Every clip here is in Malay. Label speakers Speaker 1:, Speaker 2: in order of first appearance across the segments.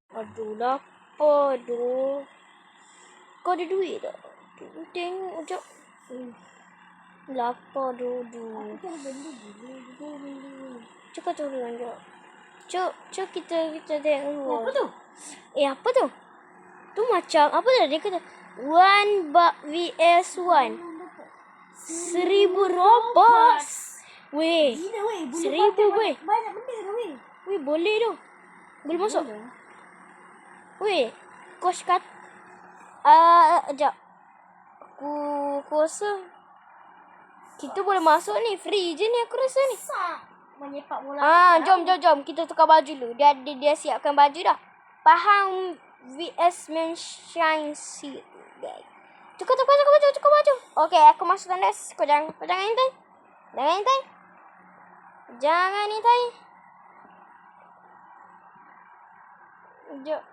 Speaker 1: Aduh, lapar doh. Kau ada duit tak? Tengok sekejap. Lapar doh.
Speaker 2: Aku cari benda dulu.
Speaker 1: Cakap turun sekejap. Cuk kita tengok dulu.
Speaker 2: Apa tu?
Speaker 1: Apa tu? Tu macam apa dah dia kata? 1 vs 1. 1000 Robux. Weh.
Speaker 2: Gila weh.
Speaker 1: 1000 weh.
Speaker 2: Banyak benda tu weh.
Speaker 1: Weh boleh tu. Boleh masuk. Weh. Coach kat. Sekejap. Aku rasa kita boleh masuk ni. Free je ni aku rasa ni.
Speaker 2: Menyepak bola.
Speaker 1: Jom. Kita tukar baju dulu. Dia siapkan baju dah. Faham vs Menshine Seed. Tukar baju. Okey, aku masuk tandas. Kau jangan intai. Jangan intai. Jom.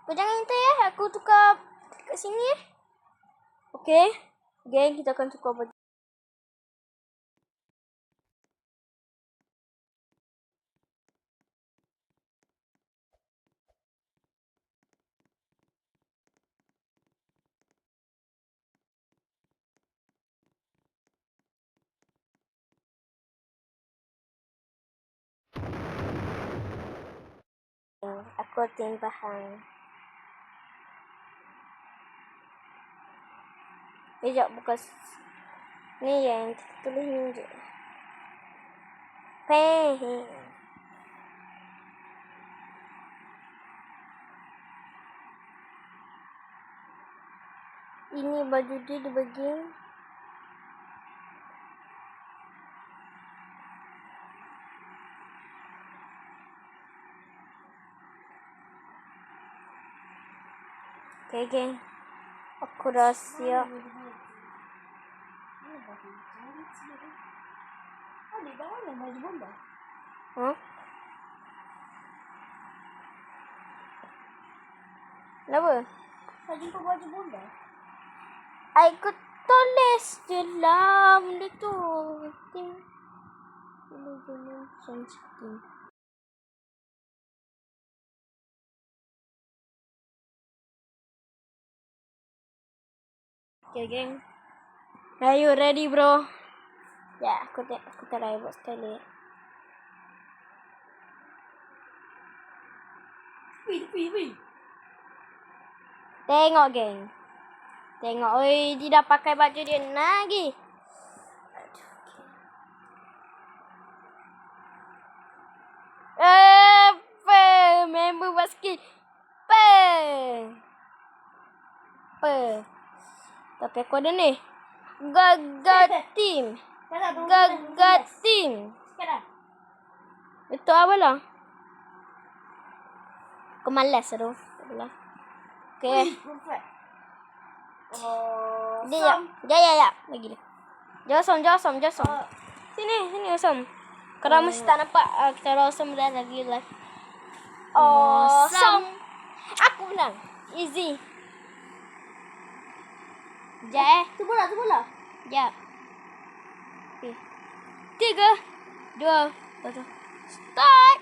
Speaker 1: Kau jangan intai aku tukar kat sini Okey. Geng, kita akan tukar baju. Aku tim Pahang. Sekejap buka. Ni yang tulis ni je. Ini baju dia bagi. Okay, geng. Aku dah siap.
Speaker 2: Di bawah yang baju bola.
Speaker 1: Kenapa?
Speaker 2: Kau jumpa baju bola?
Speaker 1: Aku tulis je lah benda tu. Tim. Okay, geng. Are you ready, bro? Ya, aku try buat sekali.
Speaker 2: Wih.
Speaker 1: Tengok, geng. Oi, dia dah pakai baju dia lagi. Member basket. Tapi aku ada ni. Gagal team.
Speaker 2: Sekarang.
Speaker 1: Betul apa lah? Aku malas tu. Okay.
Speaker 2: Perfect.
Speaker 1: Ya. Bagi dia. Josom. Sini Osom. Kalau mesti tak nampak kita Osom dah lagi live. Osom. Aku menang. Easy.
Speaker 2: Tu bola.
Speaker 1: Ya. Okay. 3, 2, 1. Start.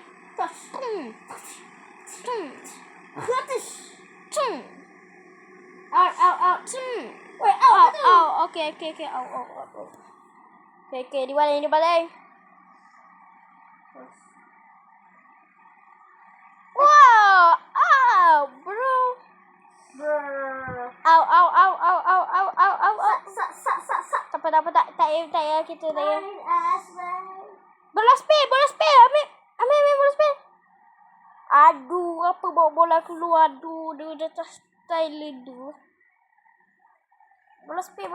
Speaker 1: Out.
Speaker 2: Wait, out.
Speaker 1: Okay. Out. Okay, di balik. Wow! Bro.
Speaker 2: Sak.
Speaker 1: Tak ya kita tak ya. Bola spin. Ambil bola spin. Aduh, apa bawa bola keluar? Aduh, dia dah tak style tu. Bola spin.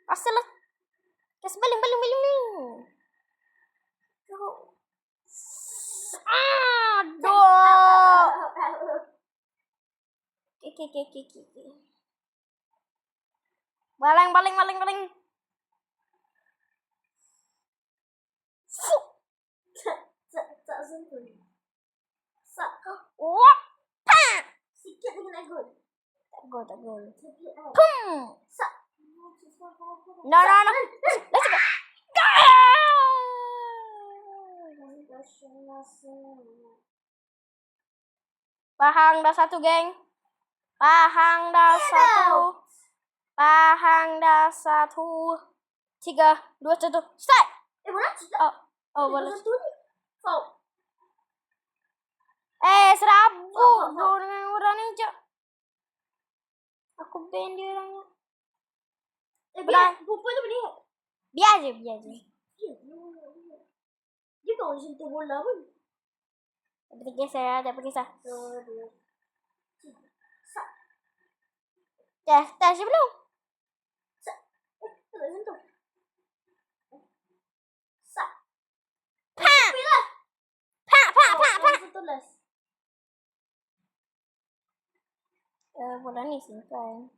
Speaker 1: Asal lah. Kasi baling. Aduh. Okay. Baling.
Speaker 2: Sak sentuh. Sak.
Speaker 1: Wah.
Speaker 2: Sikit lagi nak gol.
Speaker 1: Tak gol.
Speaker 2: Sak.
Speaker 1: No. Let's go. Pahang dah satu, geng. Pahang dah satu. Pahang dah satu. 3, 2, 1, start.
Speaker 2: Bola tidak.
Speaker 1: Bola.
Speaker 2: Satu ni. Foul.
Speaker 1: Serabut dengan orang ni je. Aku ban dia orangnya.
Speaker 2: Biar perempuan tu boleh.
Speaker 1: Biar je.
Speaker 2: Dia kau sentuh bola pun.
Speaker 1: Tak kisah. Dah sebelum.
Speaker 2: Tak sentuh.
Speaker 1: Bola ni simpan.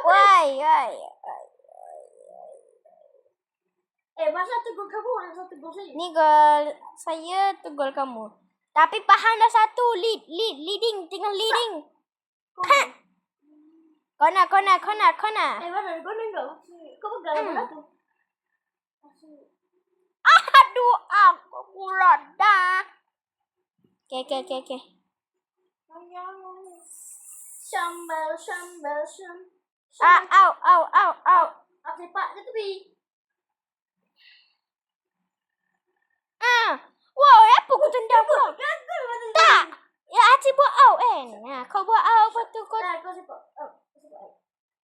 Speaker 2: Why?
Speaker 1: Why?
Speaker 2: Masa tu gol kamu, masa tu gol saya.
Speaker 1: Ni gol saya, tu gol kamu. Tapi Pahang dah satu. Leading. Tinggal leading. Kona.
Speaker 2: Mana gol kau? Kau pegang bola tu.
Speaker 1: Aduh, aku kulat dah. Okay.
Speaker 2: Sambal.
Speaker 1: Au.
Speaker 2: Aku sepak ke tepi.
Speaker 1: Wow, apa kau tendang kau?
Speaker 2: Gagal masa tu.
Speaker 1: Tak. Ya, Acik buat out kan? Kau buat out, lepas tu kau
Speaker 2: Kau sepak.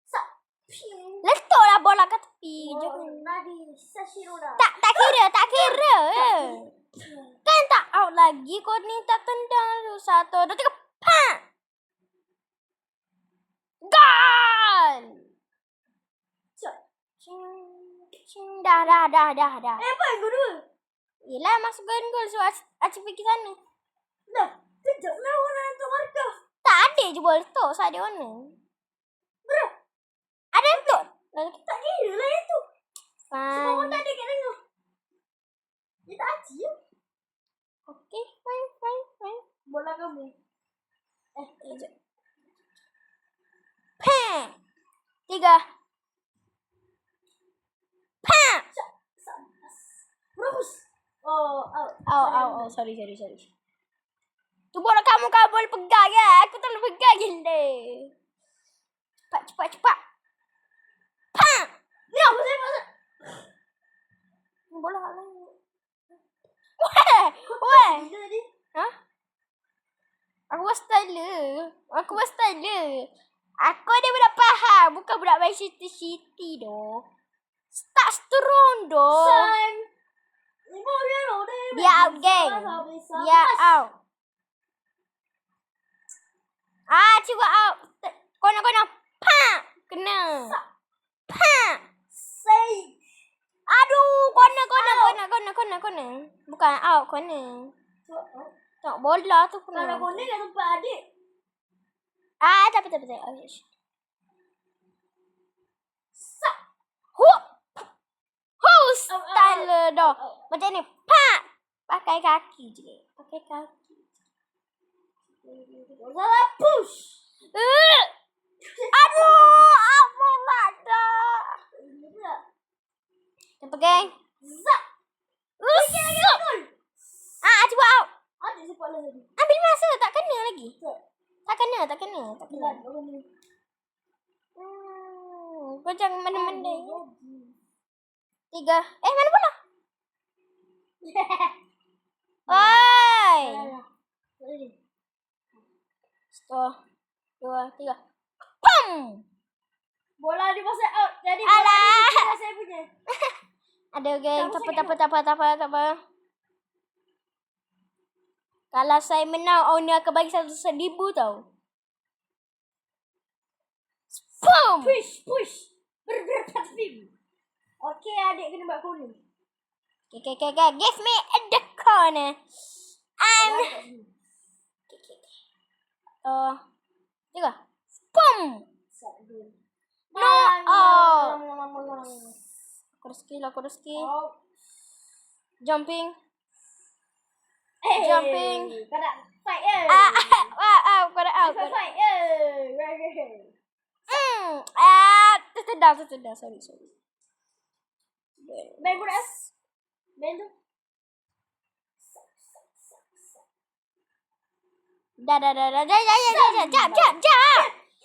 Speaker 2: Sak.
Speaker 1: letaklah bola kat tepi. Jangan.
Speaker 2: Nadi Sashirona.
Speaker 1: Tak kira. Kan tak out lagi. Kau ni tak tendang. 1, 2, 3. Pam! Gol! Cing. Dah.
Speaker 2: Apa yang kau dua?
Speaker 1: Yelah, masuk gol. So, Acik pergi sana.
Speaker 2: Dah. Kejap lah orang untuk markah.
Speaker 1: Tak ada je bola tu. So, ada mana?
Speaker 2: Bro.
Speaker 1: Ada tu.
Speaker 2: Tak kira lah itu. Semua orang
Speaker 1: Fine.
Speaker 2: tak ada kat tengah. Dia tak aci ya.
Speaker 1: Okay, fine.
Speaker 2: Bola kamu.
Speaker 1: Kejap. Pam! 3. Pam!
Speaker 2: Bagus. Oh, out.
Speaker 1: Au. Sorry. Tu bola kamu boleh pegang ya. Aku tak boleh pegang gila. Cepat. Pam!
Speaker 2: Ni aku saya.
Speaker 1: Bola kat lain. Weh.
Speaker 2: Jadi.
Speaker 1: Ha? Aku buat style. Aku ada budak Pahang. Bukan budak Manchester City doh. Start strong doh.
Speaker 2: San.
Speaker 1: Dia out, geng. Dia out. Cuba out. Kona. Pam! Kena. Pam!
Speaker 2: Say.
Speaker 1: Aduh, kona. Bukan out, kona. Tak bola tu kena.
Speaker 2: Kalau kau ni kat tempat adik.
Speaker 1: Tak. Sak. Style dah. Macam ni. Pak. Pakai kaki je.
Speaker 2: Salah push.
Speaker 1: Aduh, apa ada? Cepat, geng.
Speaker 2: Zak.
Speaker 1: Cuba out.
Speaker 2: Adik sepak lah tadi.
Speaker 1: Ambil masa, tak kena lagi. Tak kena. Kau jangan mana-mana. 3. Mana bola? Oi. 1, 2, 3. Pam!
Speaker 2: Bola dia pasal out. Jadi
Speaker 1: Alah.
Speaker 2: bola saya punya.
Speaker 1: Ada, geng. Tak apa. Kalau saya menang, owner akan bagi 100,000 tau. Boom!
Speaker 2: Push. Bergerak film. Okey, adik kena buat kuning.
Speaker 1: Okay. Give me the corner. Tiga. Boom! No! Aku ada skill. Jumping.
Speaker 2: Kau nak fight
Speaker 1: Kau ada out.
Speaker 2: Fight
Speaker 1: Tertendang. Sorry.
Speaker 2: Ben tu.
Speaker 1: Dah. Jap.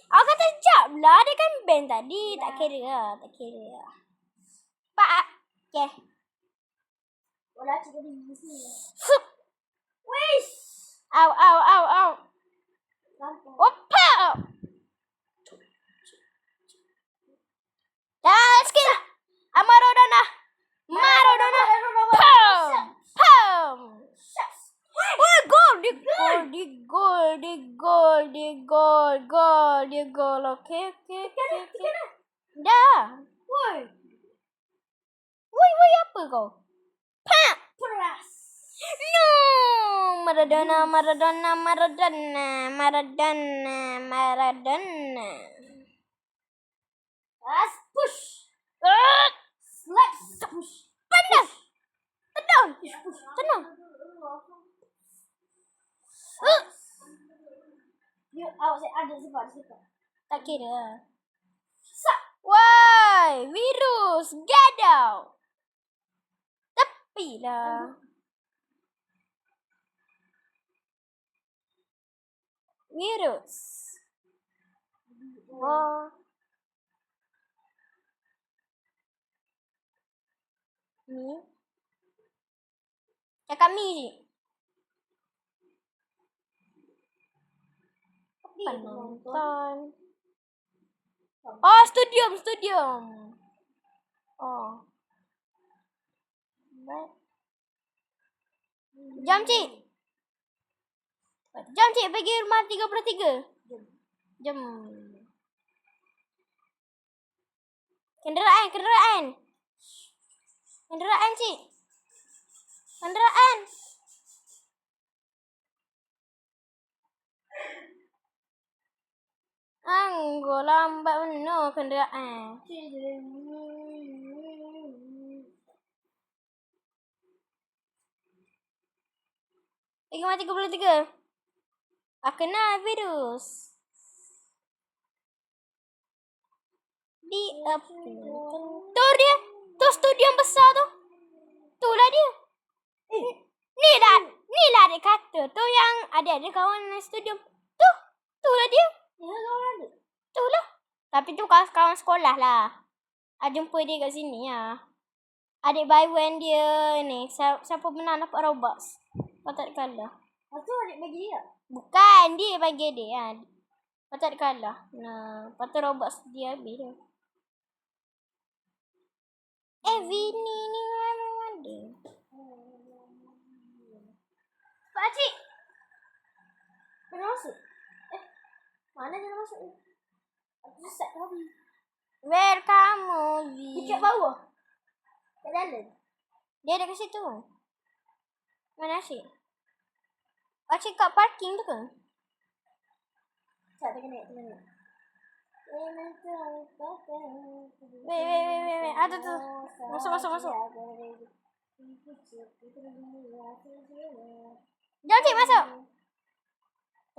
Speaker 1: Aku kata jap lah. Dia kan band tadi. Tak kira lah. Pak. Okay.
Speaker 2: Bola cikgu di sini.
Speaker 1: Sup.
Speaker 2: Wish.
Speaker 1: Au.
Speaker 2: Lampu.
Speaker 1: Opa. Dah sikit. Maradona. Pam. Oh, gol. Dia gol. Okay. Dah.
Speaker 2: Woi.
Speaker 1: Woi apa kau? Pak.
Speaker 2: Peras.
Speaker 1: No. Maradona.
Speaker 2: As push.
Speaker 1: Ah.
Speaker 2: Let's push.
Speaker 1: Tenang.
Speaker 2: You awak saya ada sebab.
Speaker 1: Tak kira.
Speaker 2: Sak.
Speaker 1: Why? Virus. Gadau. Tepilah. Virus. Oh. Ni. Cakap mi je. Penonton. Oh, stadium. Oh. Baik. Jam cik pergi rumah 33. Jam. Kenderaan cik. Kenderaan. Anggo lambat benar kenderaan. Pergi rumah 33. Kena virus. Tu dia. Tu studio besar tu. Itulah dia. Ni lah adik kata. Tu yang adik-adik kawan studio. Itulah dia.
Speaker 2: Ya, kawan ada.
Speaker 1: Itulah. Tapi tu kawan sekolah lah. Jumpa dia kat sini lah. Adik Baiwan dia ni. Siapa menang dapat Robux. Patut kalah.
Speaker 2: Lepas tu adik bagi dia.
Speaker 1: Bukan. Dia bagi dia kan. Patut kalah. Nah. Patut Robux dia habis tu. Vini ni memang ada.
Speaker 2: Pakcik. Mana masuk? Mana jangan masuk ni? Aku set tadi.
Speaker 1: Welcome movie.
Speaker 2: Dekat bawah. Kat dalam.
Speaker 1: Dia ada kat situ. Mana asyik? Pakcik kat parking tu ke?
Speaker 2: Tak, tengah naik.
Speaker 1: Wait. Ada tu. Masuk. Jom cik masuk.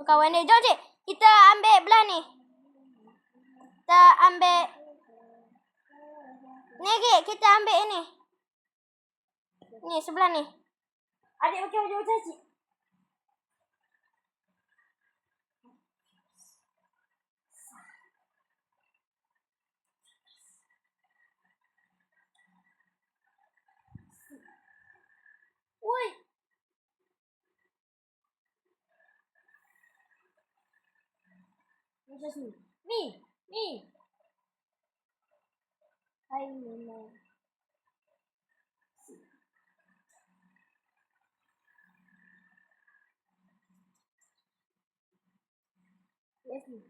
Speaker 1: Kawan dia. Jom cik. Kita ambil belah ni. Kita ambil. Ni kita ambil ni. Ni sebelah ni.
Speaker 2: Adik pakai baju macam cik. Woi. Macam ni. Ni. Hai Nina. Yes ni.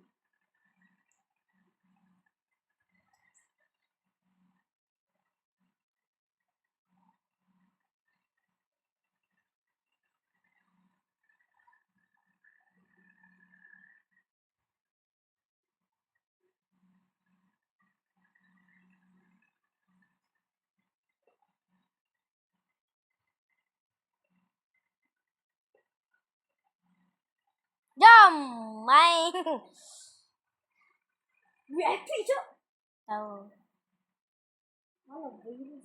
Speaker 1: Jom. Main.
Speaker 2: VIP cok.
Speaker 1: Tahu.
Speaker 2: Mana virus.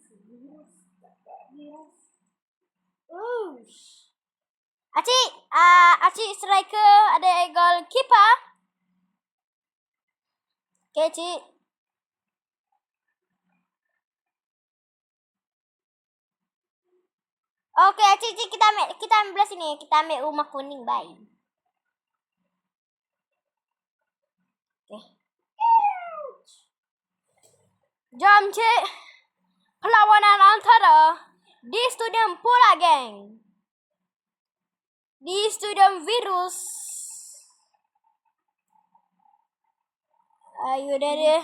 Speaker 1: Acik striker, ada goalkeeper. Okay, Cik. Okay, Cik, kita ambil belah sini. Kita ambil rumah kuning, bye. Okay. Jom, Cik. Perlawanan antara di Stadium Pula Gang. Di Stadium Virus. Are you ready?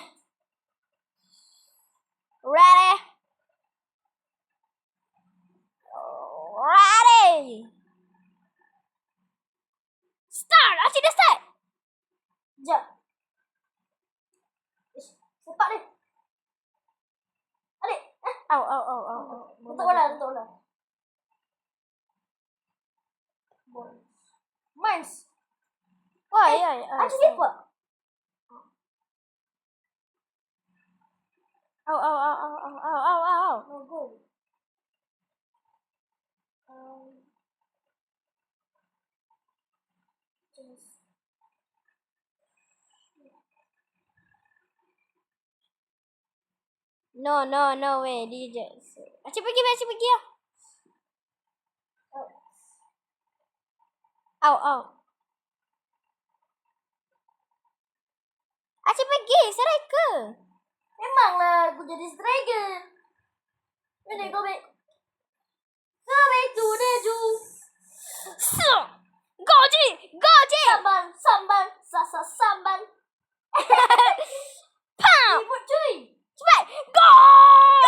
Speaker 1: Ready? Ready? Start! Acik dah start!
Speaker 2: Sekejap. Sepak dia. Adik.
Speaker 1: Au.
Speaker 2: Untuk bola. Mines.
Speaker 1: Wah, ya.
Speaker 2: Acik sepak.
Speaker 1: Au.
Speaker 2: No goal.
Speaker 1: No way. DJ. Acik pergi lah. Au. Acik pergi, striker.
Speaker 2: Memanglah aku jadi striker. Ini go back. Go back to the zoo.
Speaker 1: Go, Cik.
Speaker 2: Samban. Samban.
Speaker 1: Pam.
Speaker 2: Ribut cuy.
Speaker 1: Cepat. Gol.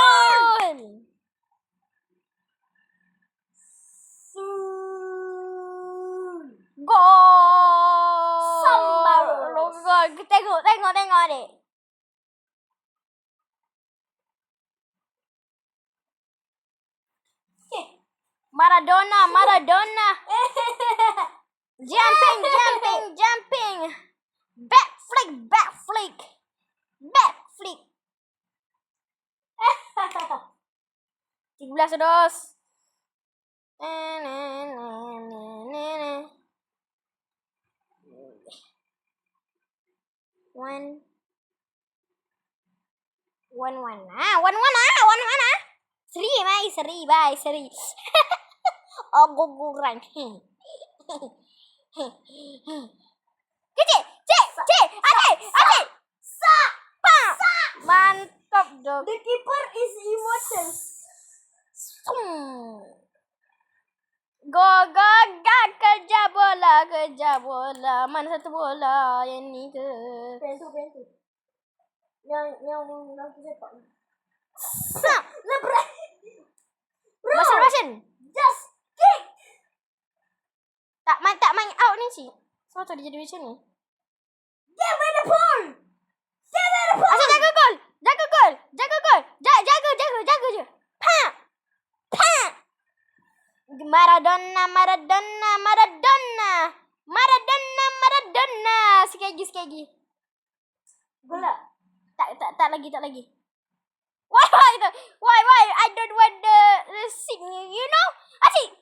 Speaker 1: Gol.
Speaker 2: Sambal.
Speaker 1: Gol. Tengok adik. Maradona. Jumping. Back flick. 13 dos. One. Seri. Oh, guguran. Cik. Adik. Mantap dong.
Speaker 2: The keeper is immortal.
Speaker 1: Go, kejar bola. Mana satu bola yang ni ke?
Speaker 2: Pentu. Yang aku sepak.
Speaker 1: Lebrak. Russian.
Speaker 2: Just kick.
Speaker 1: Tak main out ni, Cik. Sebab tu dia jadi macam ni.
Speaker 2: Give me the ball.
Speaker 1: Asyik jaga gol. Jaga je. Pa. Maradona. Sekali lagi.
Speaker 2: Bola.
Speaker 1: Tak lagi. Why? I don't want the seat, you know? Asyik.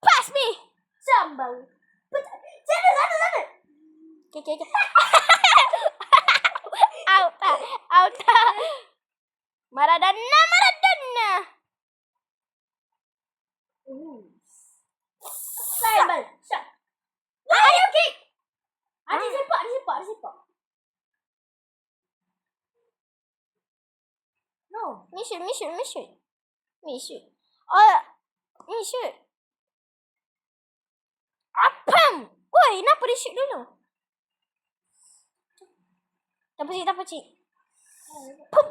Speaker 1: Pass me.
Speaker 2: Sambal. Sana.
Speaker 1: Okay. Out. Maradona.
Speaker 2: Sambal. Shot. Ayo kick. Adik sepak. No.
Speaker 1: Me shoot. Oh, me shoot. Apam. Oi, kenapa dia shoot dulu? Tak apa, Cik. Pum.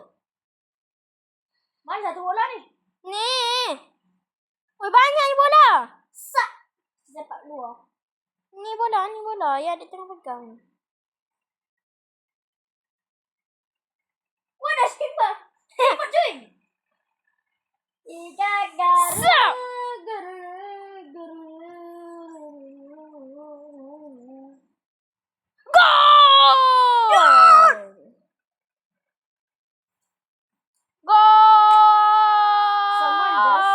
Speaker 2: Mana satu bola ni?
Speaker 1: Ni. Oi, banyak ni bola.
Speaker 2: Sak. Sepak luar.
Speaker 1: Ni bola. Ya, dia tengah pegang.
Speaker 2: Mana skipper? Sepak cuy. Tiga garu.
Speaker 1: Sak.
Speaker 2: Someone just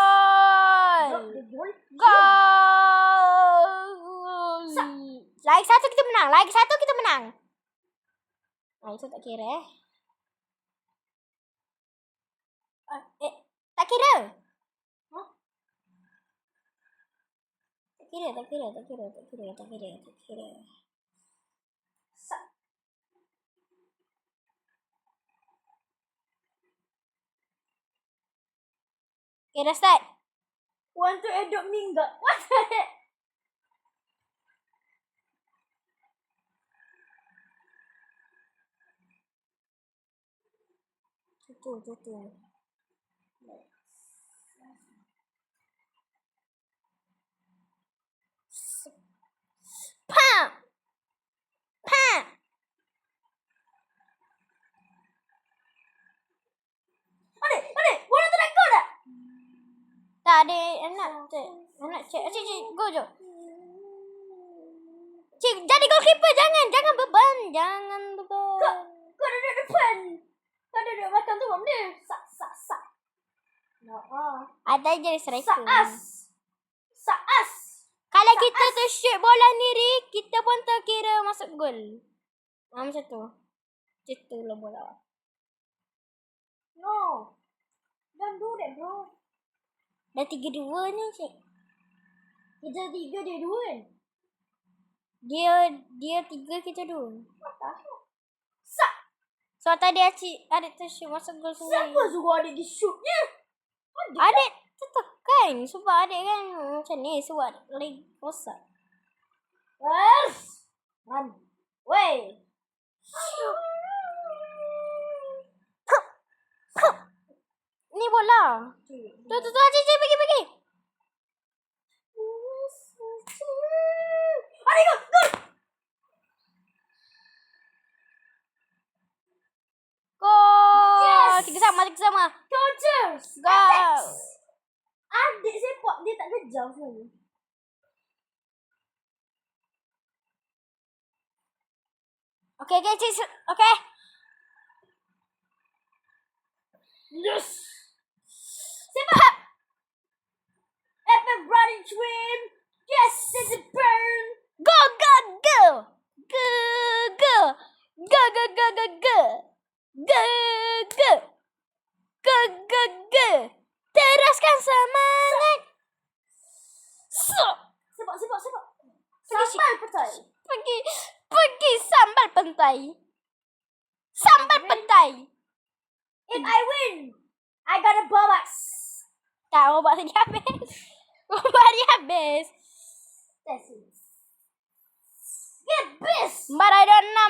Speaker 2: dropped the ball.
Speaker 1: Gol. menang. Lagi satu kita menang. Nah, itu tak kira tak kira.
Speaker 2: Hah?
Speaker 1: Tak kira. Okay, dah start.
Speaker 2: Want to adopt me enggak? What the heck?
Speaker 1: Tutup. Pam.
Speaker 2: Adik, boleh tu kau tak?
Speaker 1: Tak ada anak cik, go je. Cik, jadi goalkeeper jangan beban.
Speaker 2: Kau duduk depan. Kau duduk belakang tu benda. Sak.
Speaker 1: Ada jadi striker.
Speaker 2: Saas.
Speaker 1: Kalau kita tu shoot bola sendiri, kita pun terkira masuk gol. Macam tu. Macam tu lah bola.
Speaker 2: No. Don't do that, bro.
Speaker 1: Dah 3-2 ni, cik.
Speaker 2: Kita 3, dia 2 kan?
Speaker 1: Dia 3, kita 2.
Speaker 2: What the hell? Sak.
Speaker 1: So tadi adik tu shoot masuk gol sendiri.
Speaker 2: Siapa suruh adik dia shoot ni?
Speaker 1: Adik tertekan sebab adik kan macam ni sebab leg rosak.
Speaker 2: Run. Wey.
Speaker 1: Ni bola. Tu cik pergi.
Speaker 2: Adik go.
Speaker 1: Gol.
Speaker 2: Yes.
Speaker 1: 3 sama.
Speaker 2: Coaches.
Speaker 1: Gol.
Speaker 2: Adik sepak dia tak kejar sebenarnya.
Speaker 1: Okay, cik. Okay.
Speaker 2: Yes. Sepak. Epic running twin. Yes, it's a burn.
Speaker 1: Go. Teruskan semangat.
Speaker 2: Sepak. Sambal petai.
Speaker 1: Pergi sambal pentai.
Speaker 2: If I win, I got a bonus.
Speaker 1: Tak, obat dia habis.
Speaker 2: That's it. Get this.
Speaker 1: Maradona.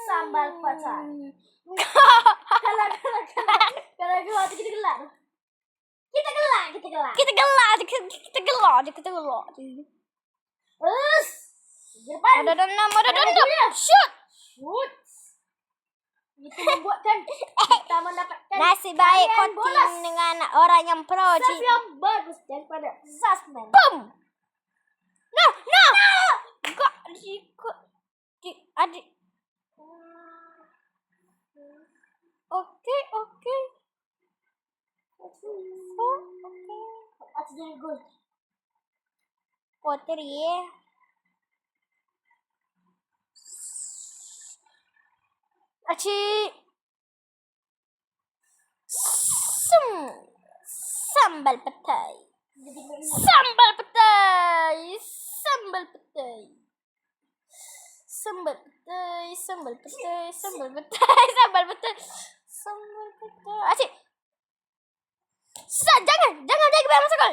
Speaker 2: Sambal petai. Kalah. Kalau dua hati kita gelak. Kita gelak.
Speaker 1: Kita gelak.
Speaker 2: Depan.
Speaker 1: Maradona. Shoot.
Speaker 2: Itu membuatkan kita mendapatkan
Speaker 1: Nasib baik
Speaker 2: kalian
Speaker 1: kau
Speaker 2: bonus.
Speaker 1: team dengan orang yang pro,
Speaker 2: Serve
Speaker 1: cik.
Speaker 2: yang bagus daripada Zasman.
Speaker 1: Boom. No. Adik. Okay.
Speaker 2: Atas jadi gol.
Speaker 1: Quarter ya. Acik. Sambal petai. Acik.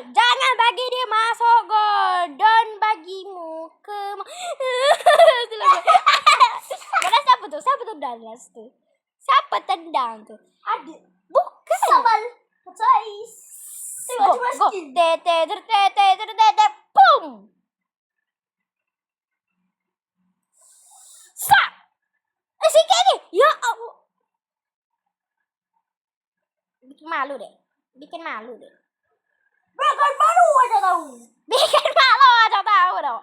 Speaker 1: Jangan bagi dia masuk gol. Don't bagi muka. Mana siapa tu dalas tu? Siapa tendang tu?
Speaker 2: Adik.
Speaker 1: Bukan.
Speaker 2: Sambal petai.
Speaker 1: Go. Te. Boom. Sa. Sikit ni. Ya Allah. Bikin malu deh.
Speaker 2: Bukan malu aja tahu.
Speaker 1: Tahu.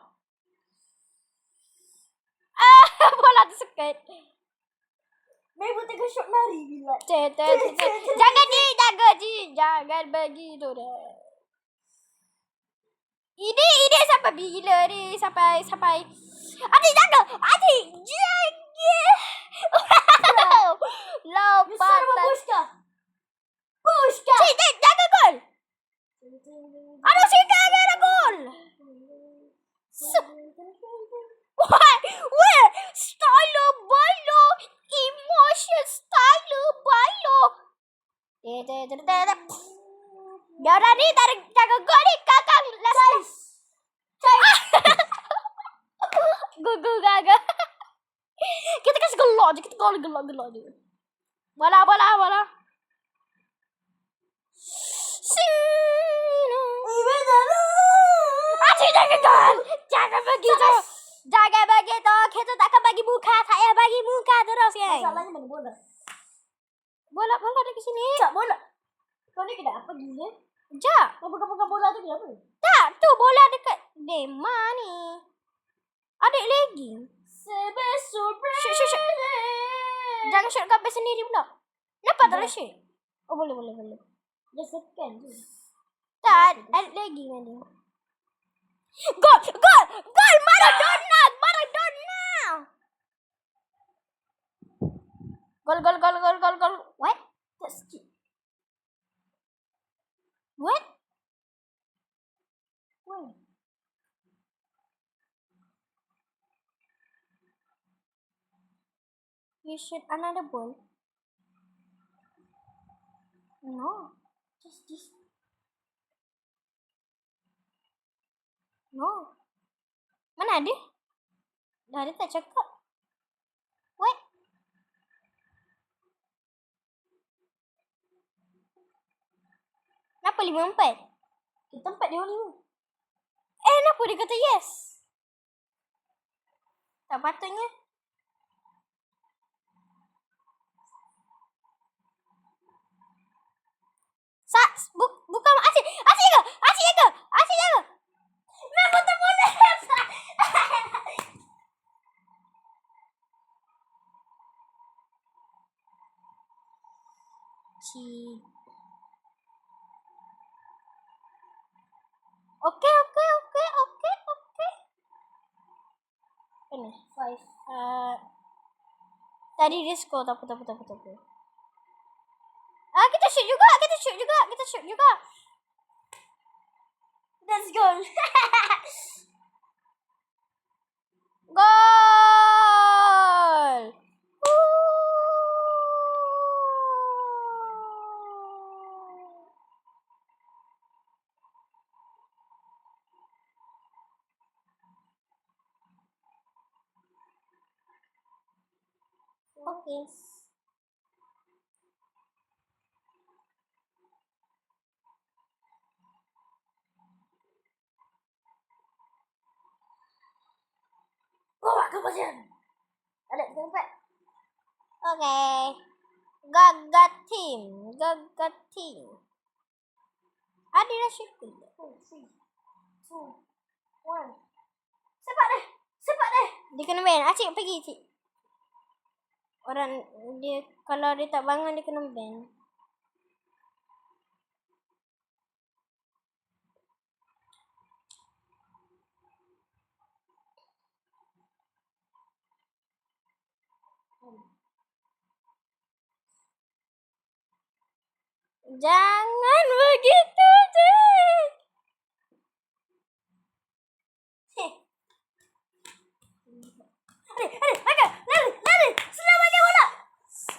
Speaker 1: Bola tu sekit.
Speaker 2: Memang tengah shot lari bila.
Speaker 1: Jangan begitu deh. Ini sampai bila ni? Sampai. Adik jaga. Adik jaga. Lompat.
Speaker 2: Pushka.
Speaker 1: Cik, jaga gol. Aduh, Sika ada gol. Wah, style balo. Emotion style balo. Dia orang ni tak jaga gol ni. Kakang. Gol gagal. Kita kasih gelak je. Kita gelak je. Bola. Asyik jangan gol. Jangan begitu. Kita takkan bagi muka. Saya bagi muka terus ya.
Speaker 2: Masalahnya mana bola?
Speaker 1: Bola ada ke sini.
Speaker 2: Cak bola. Kau ni kenapa gila?
Speaker 1: Jak.
Speaker 2: Kau pegang bola tu kenapa?
Speaker 1: Tak, tu bola dekat Dema ni. Adik lagi. Shoot. Jangan shoot kat base sendiri pula. Nampak tak shoot? Oh, boleh.
Speaker 2: Dia second tu.
Speaker 1: Tak, adik lagi kan dia. Gol! Maradona! Gol. What?
Speaker 2: Tak sikit.
Speaker 1: What? You shoot another ball? No.
Speaker 2: Just this.
Speaker 1: No. Mana ada? Dah ada tak cakap. What? Kenapa 5-4?
Speaker 2: Kita 4 dia 5.
Speaker 1: Kenapa dia kata yes? Tak patutnya. Bukan asyik jaga.
Speaker 2: Memang betul boleh.
Speaker 1: Okay. Ini 5. Tadi dia skor tak apa. Kita shoot juga.
Speaker 2: Let's go.
Speaker 1: Gol!
Speaker 2: Okay. Bawa ke pasien. Ada 3-4.
Speaker 1: Okay. Gagat team. Ada dah shoot.
Speaker 2: 4, 3, 2, 1. Sepak deh.
Speaker 1: Dia kena ban. Acik pergi cik. Orang dia kalau dia tak bangun dia kena ban. Jangan begitu cik.
Speaker 2: Lari. Selamatkan bola.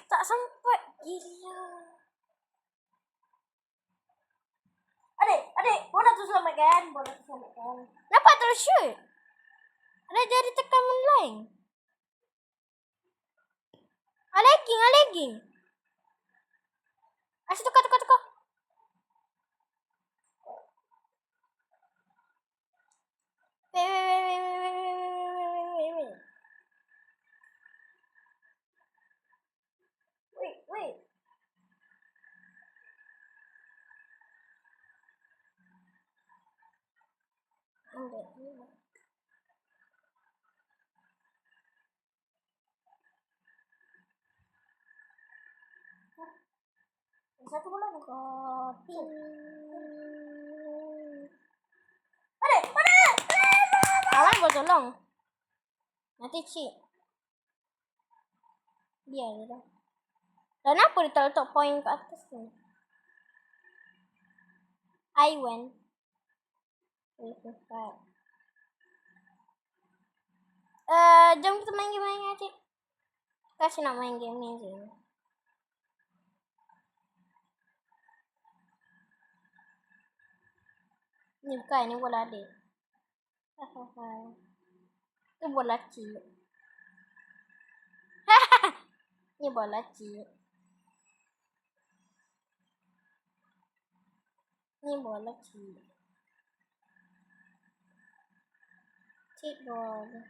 Speaker 1: Tak sampai. Gila.
Speaker 2: Adik, bola tu selamatkan.
Speaker 1: Nampak terus shoot. Ada jadi tekan online. Lagging. Asyik tukar.
Speaker 2: Wait. Satu bola ni.
Speaker 1: Kopi.
Speaker 2: Adik.
Speaker 1: tolong. Nanti cik. Biar je dah. Dan apa dia tak letak point kat atas tu? I went. Jom kita main game cik. Kasih nak main game ni je. Ni bukan, ni bola adik. Itu bola cik. Ni bola cik. Ni bola cik. Cik bola.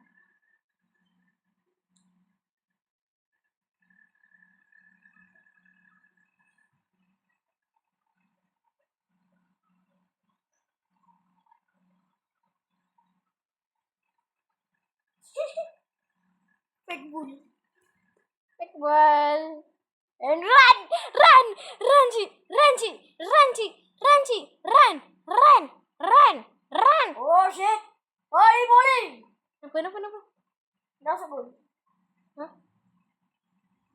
Speaker 2: Fake bull.
Speaker 1: Fake ball. And run! Run! Run, cik! Run, cik! Run, cik! Run, cik! Run! Run! Run! Run!
Speaker 2: Oh shit. Oi, bowling.
Speaker 1: Kenapa?
Speaker 2: Dah sebut.
Speaker 1: Hah?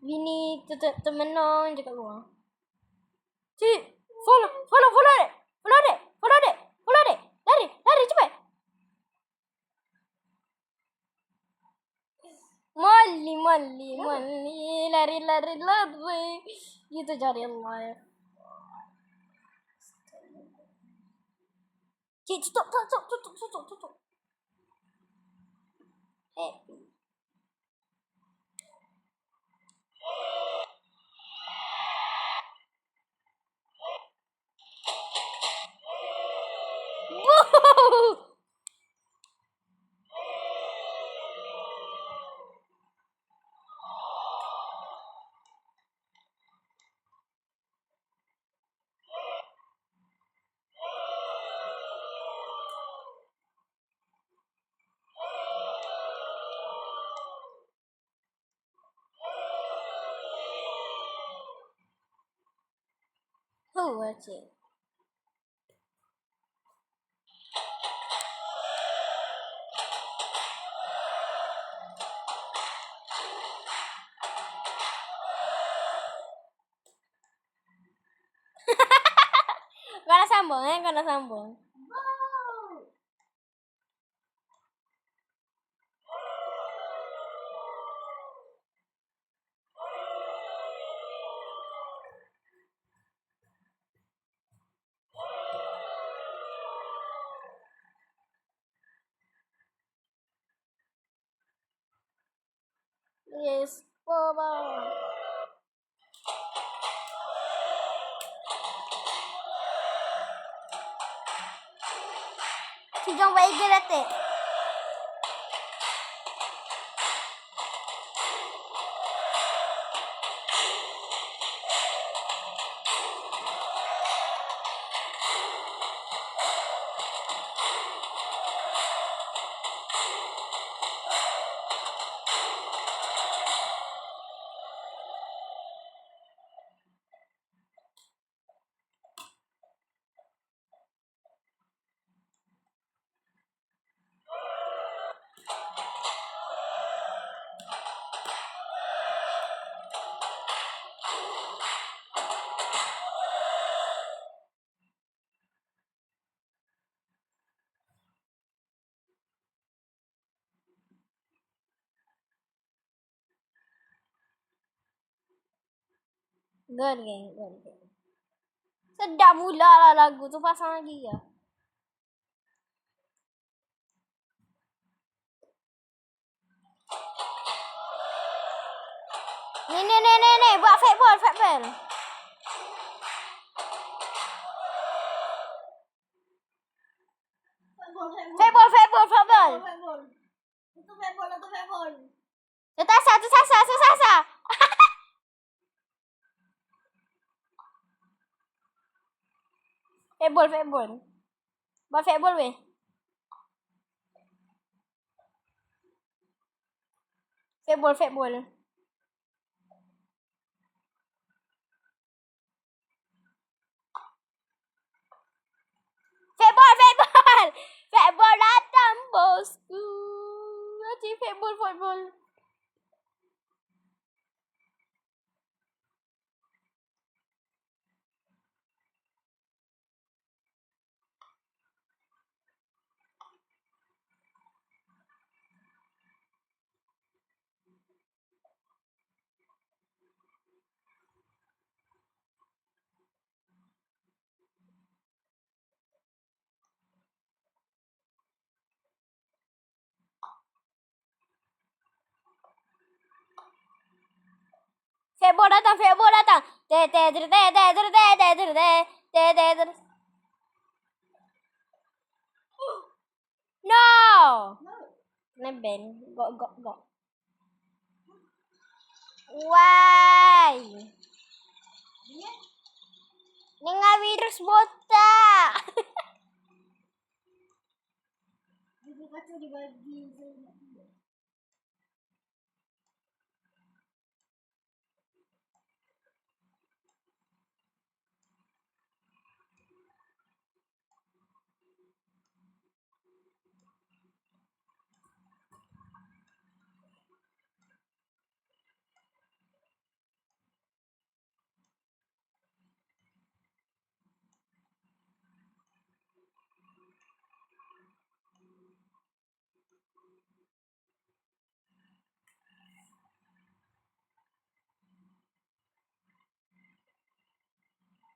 Speaker 1: Bini termenung je kat luar. Cik! Follow dek! Follow dek! Lari cepat! Molly, lari. Gitu cari Allah. Cik, tutup. Boo! Cik. Kau nak sambung. Yes, Baba. Si John Wayne latte. Good game. Sedap pula lah lagu tu, pasang lagi ya. Ni, buat fake ball. Fake ball.
Speaker 2: Itu fake ball.
Speaker 1: Tersasar. Fake ball. Buat fake ball weh. Fake ball. Fake ball. Fake ball datang bosku. Mochi. Football. Football datang. No. Kena ban. Go. Why? Dengan virus botak.
Speaker 2: Dia kata dibagi.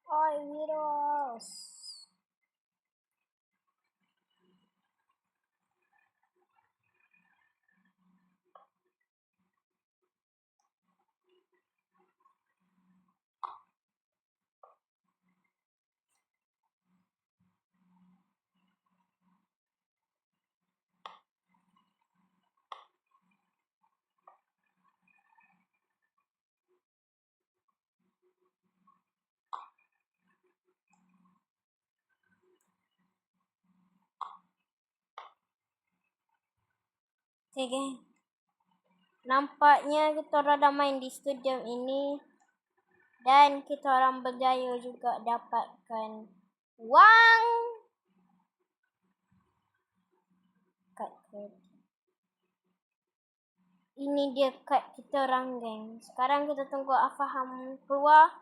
Speaker 1: Oi, virus. Okay, geng. Nampaknya kita orang dah main di stadium ini. Dan kita orang berjaya juga dapatkan wang. Ini dia kad kita orang, geng. Sekarang kita tunggu Afaham keluar.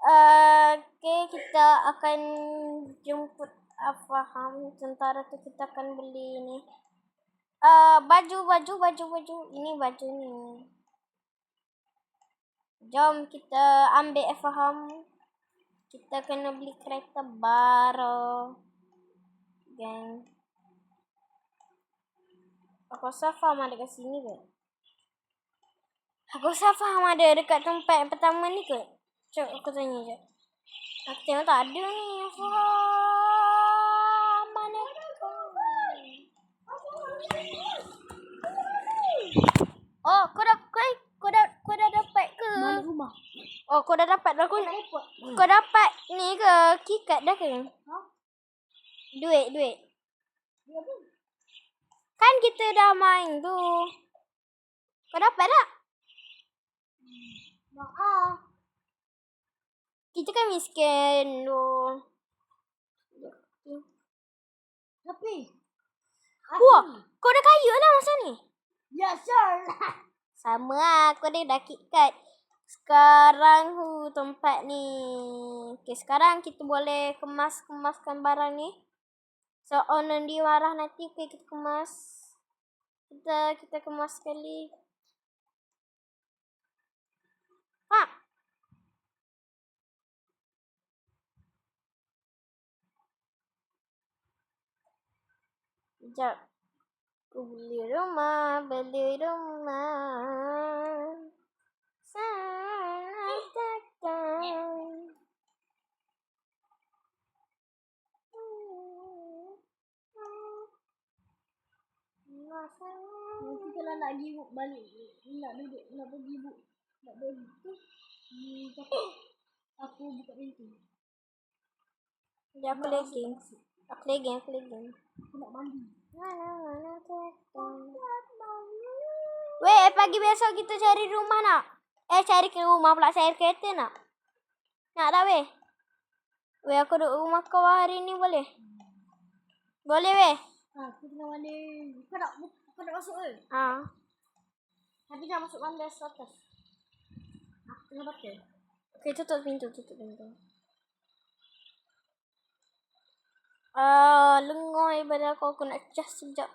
Speaker 1: Okay, kita akan jemput Afaham. Sementara tu kita akan beli ni. Baju. Ini baju ni. Jom kita ambil Afaham. Kita kena beli kereta baru. Geng. Aku rasa Faham ada kat sini ke? Aku rasa Faham ada dekat tempat yang pertama ni ke? Cuk, aku tanya je. Aku tengok tak ada ni. Faham. Mana kau? Oh, kau dah dapat ke?
Speaker 2: Mana rumah?
Speaker 1: Oh, kau dah dapat dah. Kau dapat ni ke? Kikat dah ke?
Speaker 2: Ha?
Speaker 1: Duit.
Speaker 2: Dia apa?
Speaker 1: Kan kita dah main tu. Kau dapat tak?
Speaker 2: Maaf.
Speaker 1: Kita kan miskin tu.
Speaker 2: Tapi.
Speaker 1: Wah, kau dah kaya lah masa ni.
Speaker 2: Ya, sure.
Speaker 1: Sama lah, aku dah KitKat. Sekarang tempat ni. Okay, sekarang kita boleh kemaskan barang ni. So, owner dia marah nanti. Okay, kita kemas. Kita kemas sekali. Ha! Sekejap. Aku beli rumah. Saya takkan.
Speaker 2: Nanti kalau nak pergi balik, nak duduk, nak pergi nak pergi tu, cakap aku buka pintu.
Speaker 1: Dia aku legging.
Speaker 2: Aku nak mandi.
Speaker 1: Weh, pagi besok kita cari rumah nak? Cari ke rumah pula, cari kereta nak? Nak tak weh? Weh, aku duduk rumah kau hari ni boleh? Boleh weh.
Speaker 2: Aku tengah mandi. Kau nak masuk ke? Tapi jangan masuk mandi atas. Aku tengah pakai.
Speaker 1: Okay, tutup pintu. Lengoy badan aku nak cas sekejap.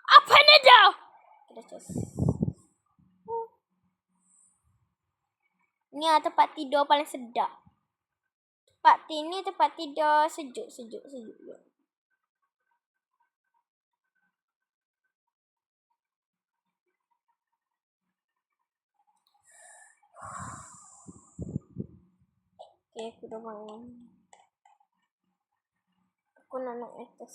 Speaker 1: Apa ni dah? Kita cas. Ni tempat tidur paling sedap. Tempat tidur sejuk. Okay, aku dah bangun. Aku nak naik atas.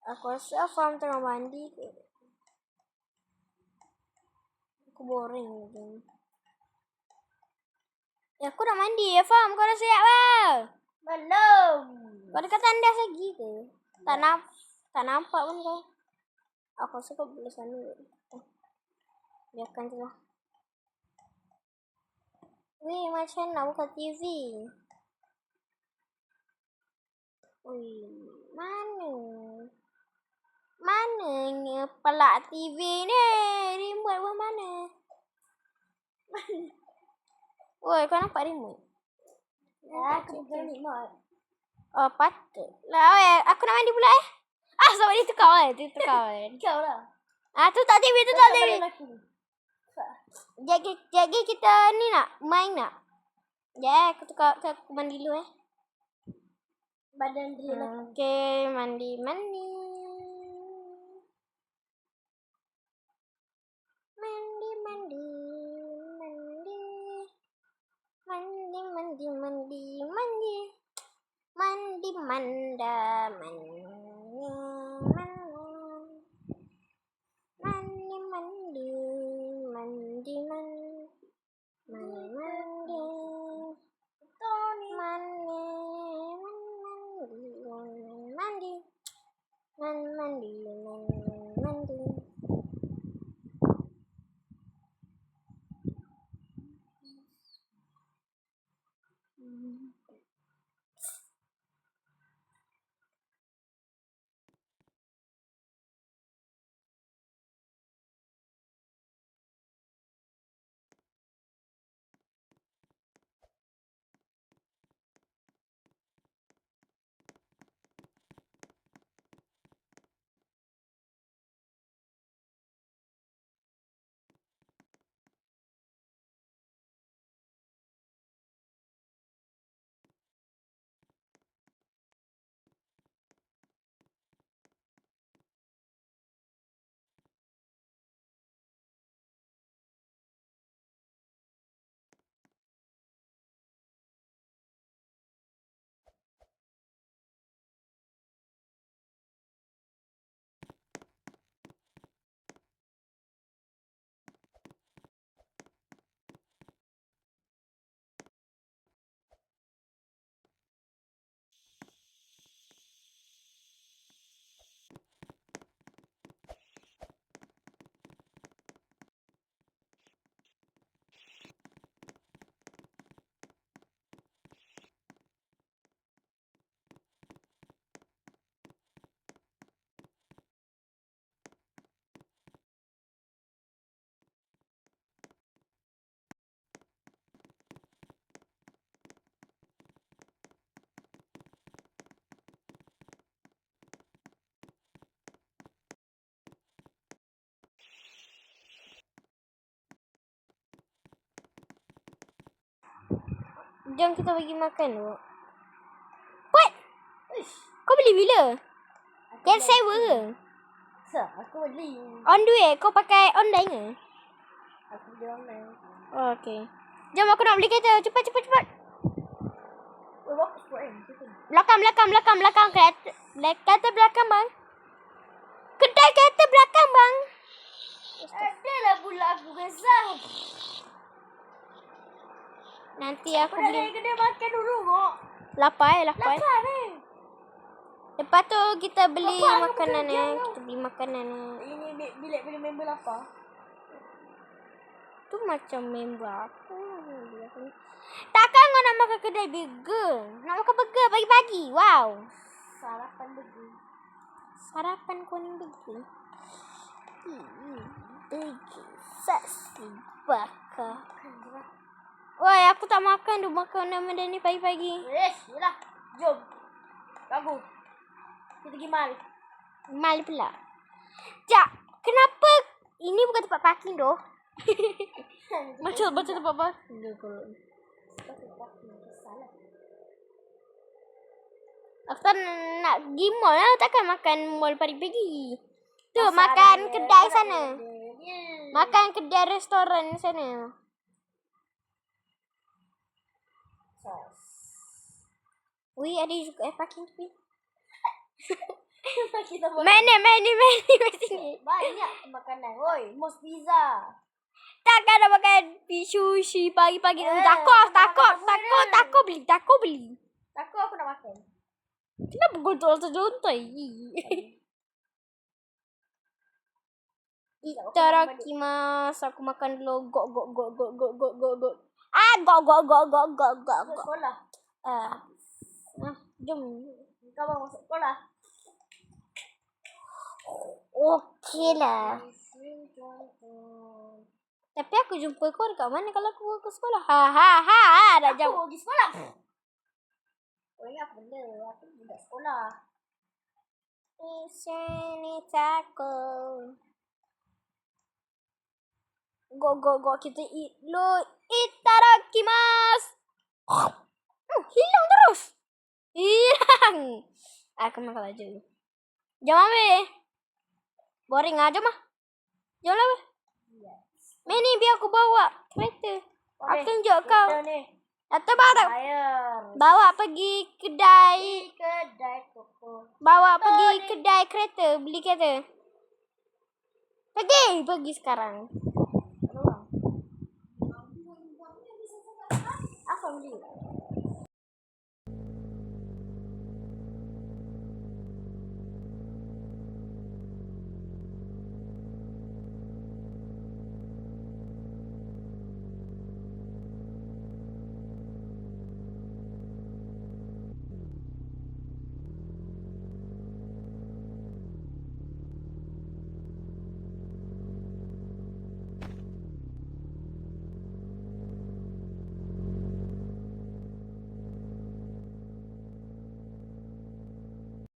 Speaker 1: Aku rasa Faham tengah mandi ke. Aku boring je. Ya, aku nak mandi ya, Faham. Kau dah siap ke?
Speaker 2: Belum.
Speaker 1: Kau dekat tandas lagi ke? Tak nampak pun kau. Aku rasa kau boleh sana. Biarkan je lah. Weh, macam nak buka TV. Weh, Mananya pelak TV ni? Remote pun mana? Woi, kau nampak remote?
Speaker 2: Aku bukan remote.
Speaker 1: Oh, patut. Lah, aku nak mandi pula sebab dia tukar kan?
Speaker 2: Kau lah.
Speaker 1: Tutup TV. Jadi kita ni nak main nak? Ya, aku mandi dulu
Speaker 2: Badan dia lah.
Speaker 1: Okay, mandi. Jom kita pergi makan dulu. What? Kau beli bila? Can sewa ke?
Speaker 2: Aku beli.
Speaker 1: On the way, kau pakai online ke?
Speaker 2: Aku beli online.
Speaker 1: Oh, okay. Jom aku nak beli kereta. Cepat. Belakang. Kereta belakang bang. Kedai kereta belakang bang.
Speaker 2: Adalah pula aku kesal.
Speaker 1: Nanti aku beli.
Speaker 2: Kedai makan dulu kok.
Speaker 1: Lapar.
Speaker 2: Lapar ni.
Speaker 1: Lepas tu kita beli
Speaker 2: Lapar,
Speaker 1: makanan
Speaker 2: aku
Speaker 1: Kita beli makanan
Speaker 2: Ini bilik beli member lapar.
Speaker 1: Tu macam member aku. Takkan kau nak makan kedai burger? Nak makan burger pagi-pagi? Wow.
Speaker 2: Sarapan burger.
Speaker 1: Sarapan kuning burger. Burger. Saksi bakar. Woi, aku tak makan tu makanan benda ni pagi-pagi.
Speaker 2: Yelah. Jom. Bagus. Kita pergi mal.
Speaker 1: Mal pula. Cak, kenapa ini bukan tempat parking doh? Macam tempat parking doh kalau. Aku tak nak pergi mall lah. Takkan makan mall pagi-pagi. Tu makan kedai sana. Makan kedai restoran sana. Wih, ada juga parking tepi. Mana sini.
Speaker 2: Banyak makanan. Woi, Mos Pizza.
Speaker 1: Takkan nak makan sushi pagi-pagi. Takut beli.
Speaker 2: Takut aku nak makan.
Speaker 1: Kenapa gontok-gontok? Itadakimasu. Aku makan dulu. Gok. Gok.
Speaker 2: Sekolah.
Speaker 1: Jom.
Speaker 2: Kau mau masuk sekolah?
Speaker 1: Okey lah. Tapi aku jumpa kau dekat mana kalau aku ke sekolah? Dah jauh.
Speaker 2: Aku pergi sekolah. Oh, ingat apa benda? Aku tidak sekolah.
Speaker 1: Isini takut. Go. Kita eat lo. Itadakimasu. Hilang terus. Hilang. Aku makan aja dulu. Jom ambil. Boring aja mah. Jom lah. Ni biar aku bawa kereta. Aku tunjuk kau. Atau bawa pergi kedai. Bawa pergi kedai kereta. Beli kereta. Pergi sekarang.
Speaker 2: Apa beli?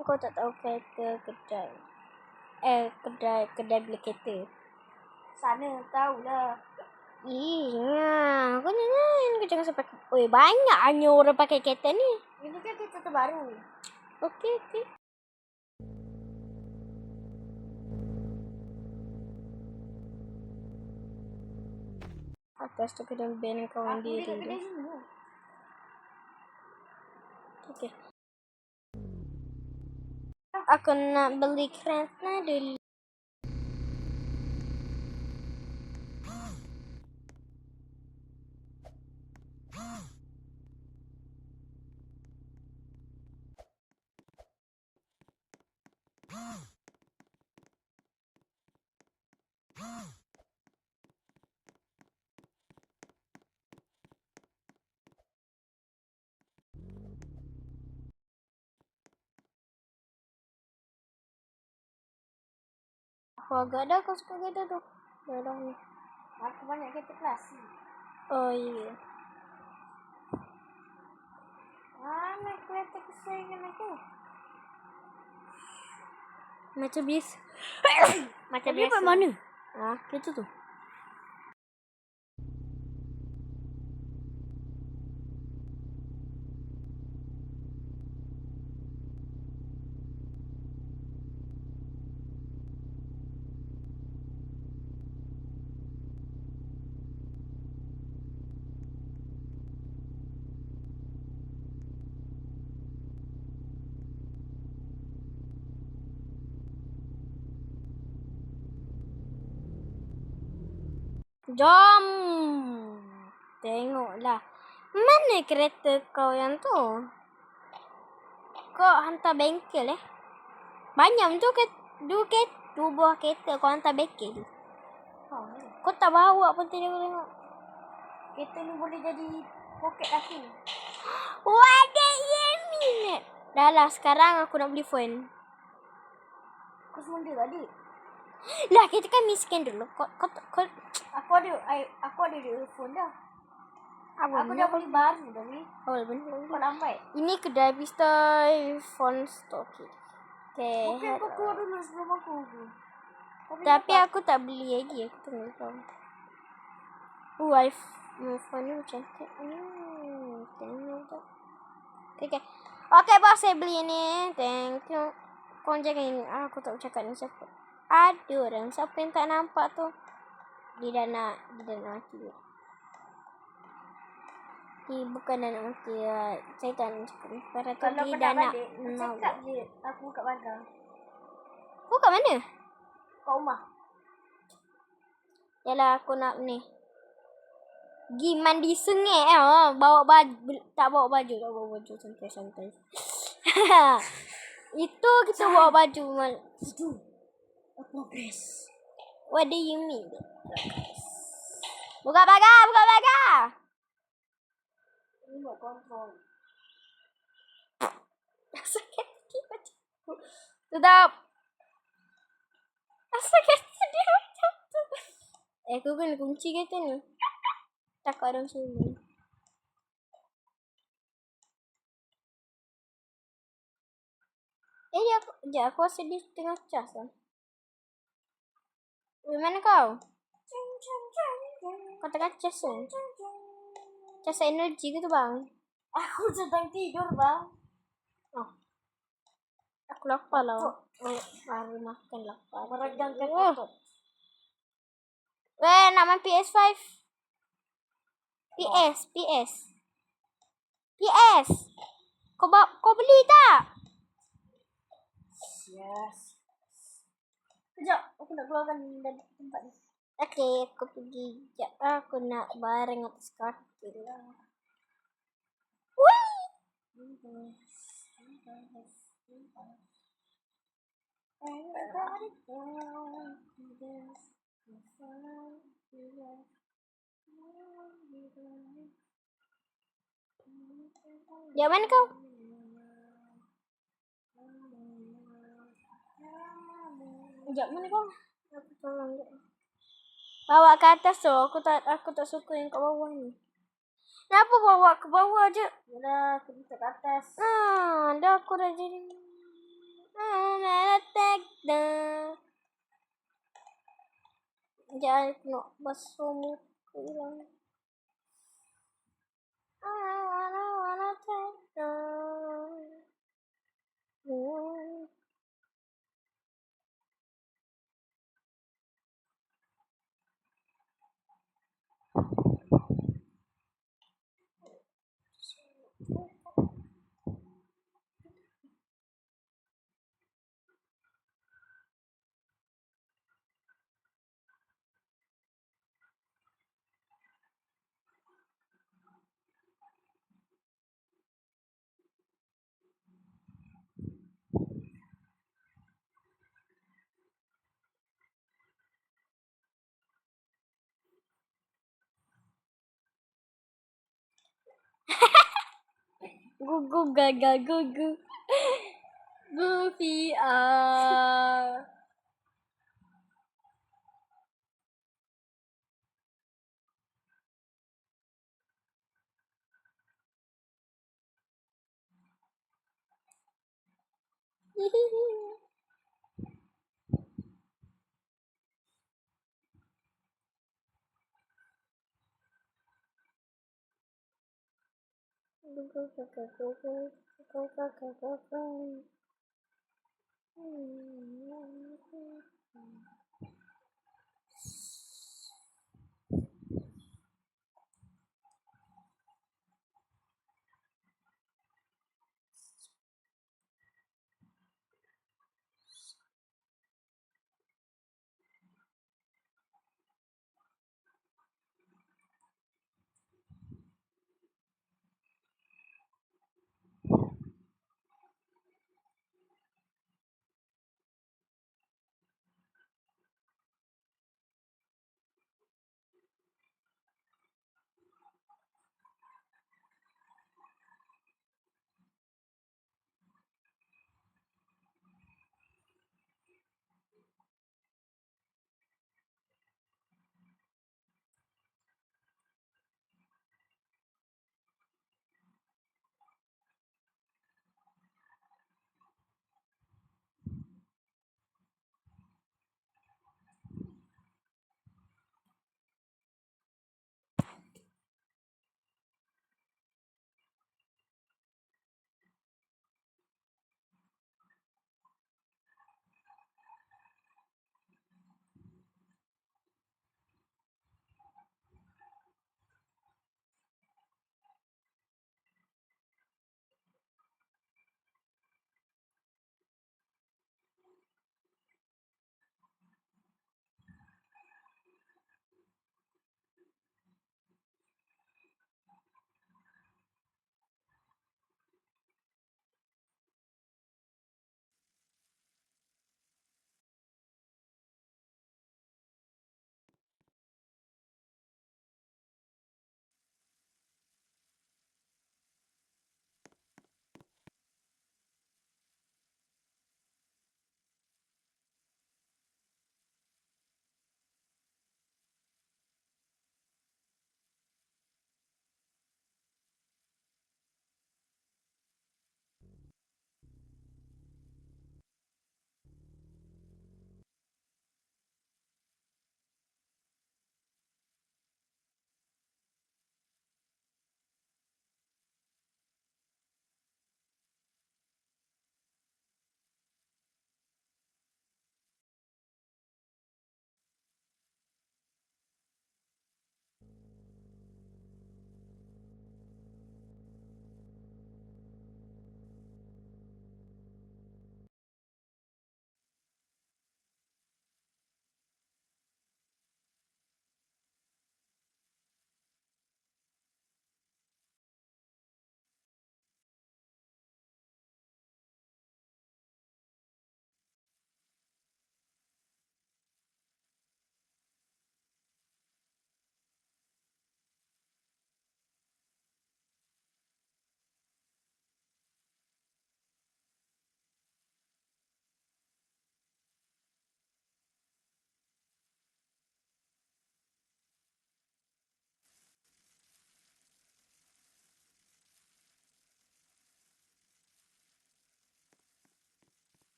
Speaker 1: Kau tak tahu kereta kedai. Kedai beli kereta.
Speaker 2: Sana tahulah.
Speaker 1: Iya, kau jangan sampai. Oi, banyaknya orang pakai kereta ni.
Speaker 2: Ini kan kereta terbaru.
Speaker 1: Okey. Atas tu kena ban kawan diri tu. Okey. Aku nak beli kereta dulu. Aku agak dah kau suka kereta tu. Dah ni.
Speaker 2: Aku banyak kereta klasik.
Speaker 1: Oh iya.
Speaker 2: Mana kereta kesayangan aku?
Speaker 1: Macam biasa. Macam
Speaker 2: Tapi
Speaker 1: biasa.
Speaker 2: mana?
Speaker 1: Kereta tu. Jom. Tengoklah. Mana kereta kau yang tu? Kau hantar bengkel Banyak tu dua buah kereta kau hantar bengkel. Kau tak bawa pun tadi aku tengok.
Speaker 2: Kereta ni boleh jadi poket aku.
Speaker 1: What the minute? Dah lah, sekarang aku nak beli phone.
Speaker 2: Kau semua tadi.
Speaker 1: Lah, kita kan miskin dulu. Kau
Speaker 2: Aku ada phone dah.
Speaker 1: apa?
Speaker 2: Aku dah beli baru tapi.
Speaker 1: Oh, benar.
Speaker 2: Kau lambat.
Speaker 1: Ini kedai Pistoy Phone Store. Okay.
Speaker 2: Mungkin kau keluar dulu sebelum aku.
Speaker 1: Tapi aku tak beli lagi. Aku tengok kau. iPhone ni cantik. Tengok tak. Okay. Okay, bos, saya beli ni. Thank you. Kau jangan ini. Aku tak cakap ni siapa. Ada orang. Siapa yang tak nampak tu? Dia dah nak mati. Bukan dah nak mati. Saya tak nak cakap. Para tu
Speaker 2: kalau
Speaker 1: dia
Speaker 2: kau
Speaker 1: dah
Speaker 2: nak
Speaker 1: nak.
Speaker 2: balik, cakap je. Aku kat bandar.
Speaker 1: Kau kat mana?
Speaker 2: Kat rumah.
Speaker 1: Yalah, aku nak ni. Pergi mandi sungai. Bawa baju. Tak bawa baju. Santai. Itu kita bawa baju.
Speaker 2: Itu. Progress.
Speaker 1: What do you mean? Buka pagar.
Speaker 2: Ini buat kontrol.
Speaker 1: Sakit macam. Tutup. Sakit sedih macam tu. Aku kena kunci kereta ni. Takut orang sini. Aku rasa dia tengah cas lah. Mana kau? Kau tengah cas tu? Cas energi ke tu bang?
Speaker 2: Aku sedang tidur bang.
Speaker 1: Oh. Aku lapar lah. Baru makan lapar.
Speaker 2: Meregangkan otot.
Speaker 1: Weh, nak main PS5? PS. Kau beli tak?
Speaker 2: Yes. Sekejap, aku nak keluarkan dari tempat ni.
Speaker 1: Okay, aku pergi. Sekejap, aku nak bareng atas kaki lah. Wih! Di mana kau? Sekejap, mana kau? Aku tolong dia. Bawa ke atas tu. Aku tak suka yang kat bawah ni. Kenapa bawa ke bawah je?
Speaker 2: Yalah, aku minta ke atas.
Speaker 1: Dah aku dah jadi. Meletak dah. Jangan aku nak basuh muka hilang. Wanna take down. Gugu gagal gugu. Goofy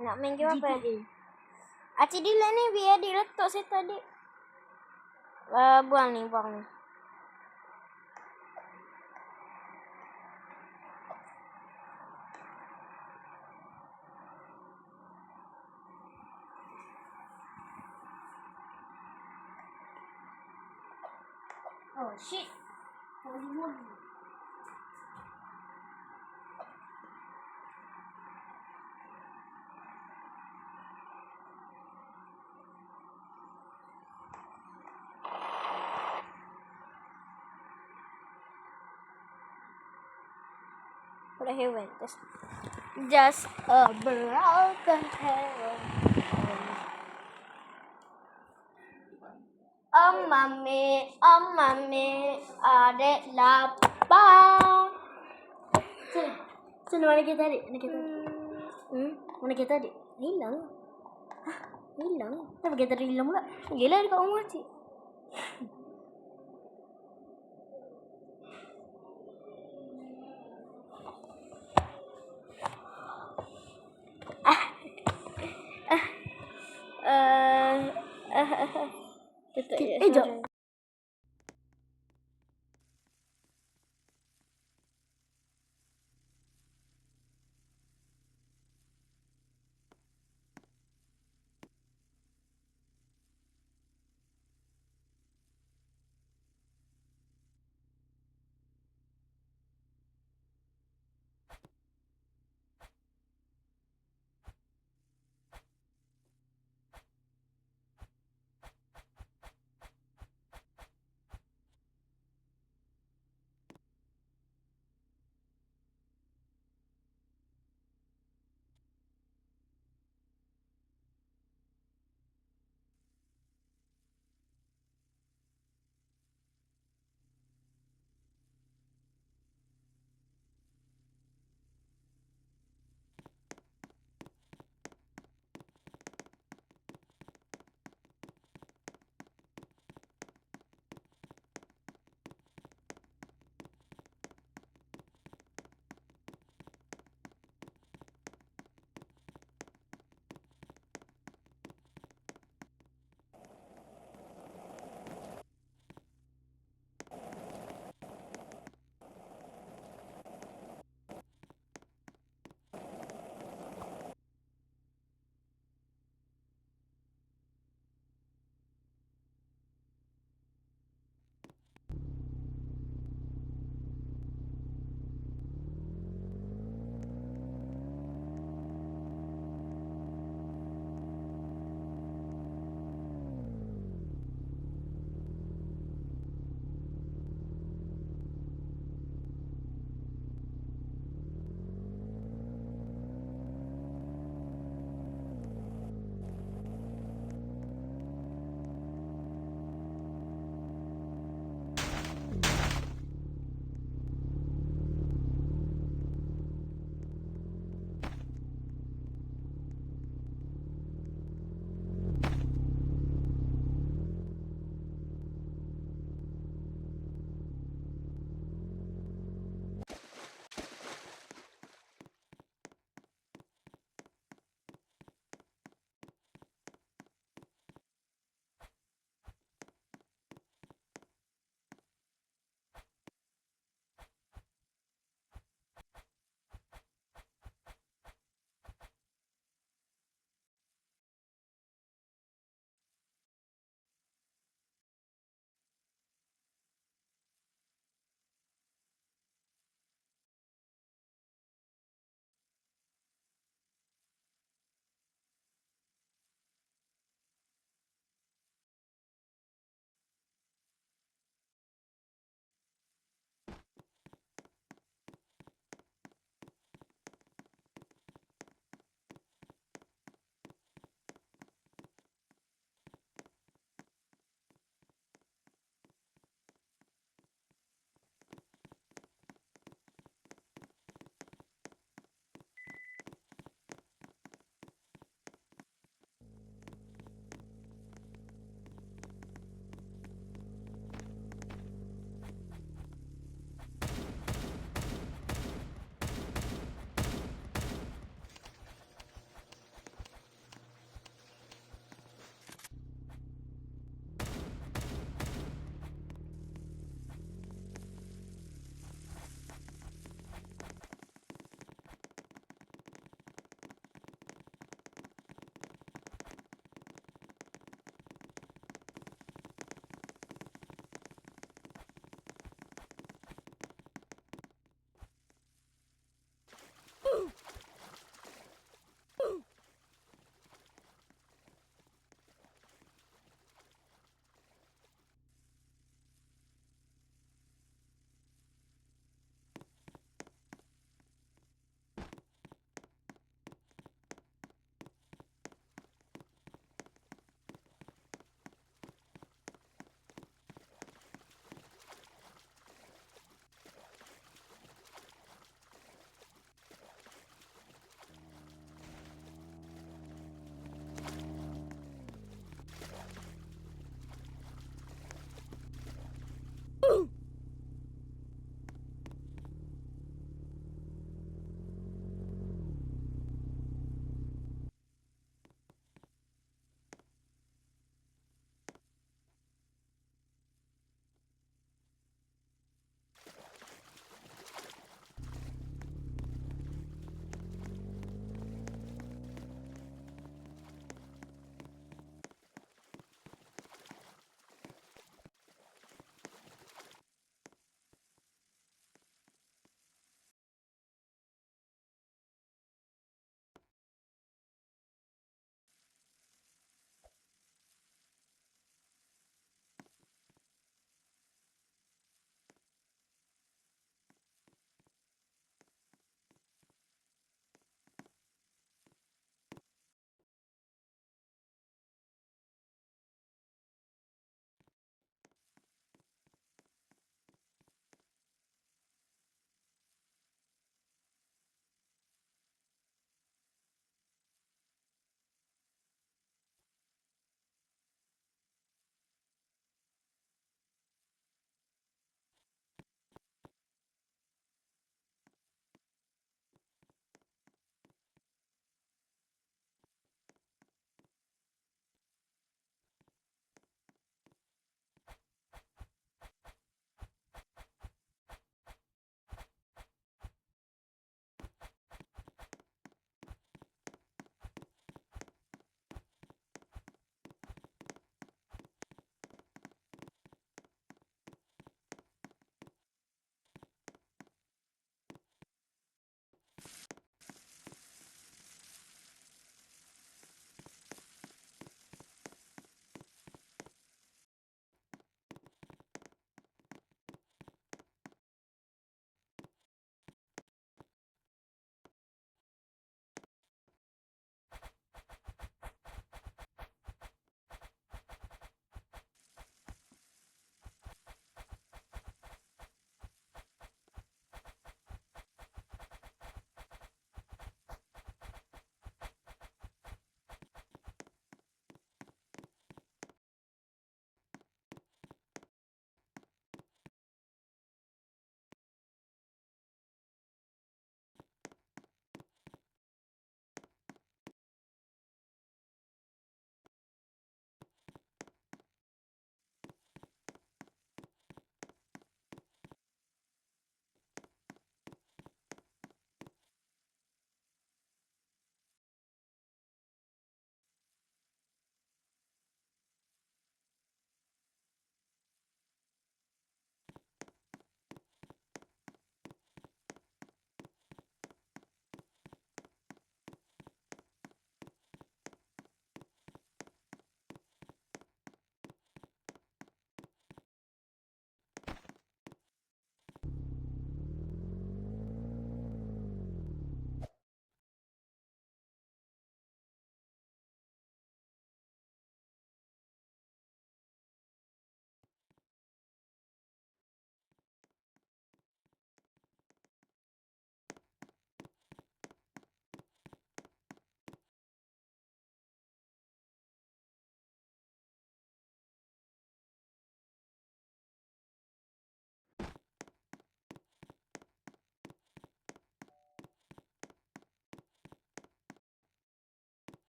Speaker 1: Nak main game apa?
Speaker 2: GTA.
Speaker 1: Acik delete ni biar adik letak set adik. Buang ni.
Speaker 2: Oh shit. Hollywood.
Speaker 1: For the heaven. Just a broken heaven. Mami, adik lapar.
Speaker 2: Sana mana kita adik? Mana kita adik?
Speaker 1: Hilang.
Speaker 2: Kenapa kita adik hilang pula?
Speaker 1: Gila dekat rumah cik.
Speaker 2: Jom.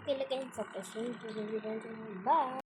Speaker 1: Okay lah kan. Sampai sini. Bye.